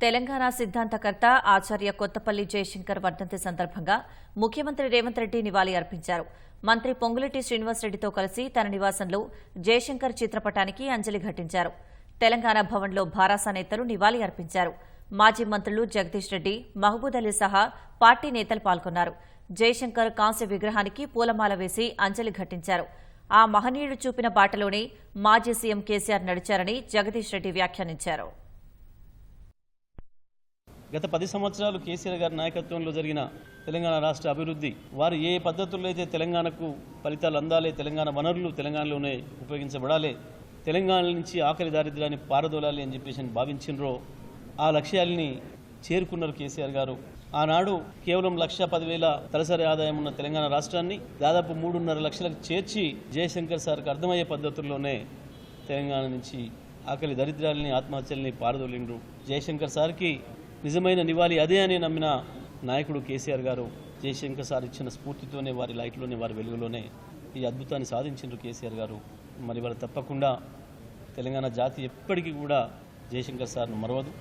తెలంగాణ సిద్ధాంతకర్త ఆచార్య కొత్తపల్లి జయశంకర్ వర్ధంతి సందర్భంగా ముఖ్యమంత్రి రేవంత్ రెడ్డి నివాళి అర్పించారు. మంత్రి పొంగులేటి శ్రీనివాసరెడ్డితో కలిసి తన నివాసంలో జయశంకర్ చిత్రపటానికి అంజలి ఘటించారు. తెలంగాణ భవన్లో భారాస నేతలు నివాళి అర్పించారు. మాజీ మంత్రులు జగదీష్ రెడ్డి, మహబూద్ అలీ సహా పార్టీ నేతలు పాల్గొన్నారు. జయశంకర్ కాంస్య విగ్రహానికి పూలమాల వేసి అంజలి ఘటించారు. ఆ మహనీయుడు చూపిన బాటలోనే మాజీ సీఎం కేసీఆర్ నడిచారని జగదీష్ రెడ్డి వ్యాఖ్యానించారు. గత 10 సంవత్సరాలు కేసీఆర్ గారి నాయకత్వంలో జరిగిన తెలంగాణ రాష్ట్ర అభివృద్ధి, వారు ఏ పద్ధతుల్లో అయితే తెలంగాణకు ఫలితాలు అందాలి, తెలంగాణ వనరులు తెలంగాణలోనే ఉపయోగించబడాలి, తెలంగాణ నుంచి ఆకలి దారిద్ర్యాన్ని పారదోలాలి అని చెప్పేసి భావించినరో ఆ లక్ష్యాల్ని చేరుకున్నారు కేసీఆర్ గారు. ఆనాడు కేవలం 1,10,000 తలసరి ఆదాయం ఉన్న తెలంగాణ రాష్ట్రాన్ని దాదాపు 3.5 లక్షలకు చేర్చి జయశంకర్ సార్కి అర్థమయ్యే పద్ధతుల్లోనే తెలంగాణ నుంచి ఆకలి దరిద్రాలని, ఆత్మహత్యల్ని పారదోలిండ్రు. జయశంకర్ సార్కి నిజమైన నివాళి అదే అని నమ్మిన నాయకుడు కేసీఆర్ గారు. జయశంకర్ సార్ ఇచ్చిన స్ఫూర్తితోనే, వారి లైట్లోనే, వారి వెలుగులోనే ఈ అద్భుతాన్ని సాధించిండ్రు కేసీఆర్ గారు. మరి వారు తప్పకుండా తెలంగాణ జాతి ఎప్పటికీ కూడా జయశంకర్ సార్ను మరవదు.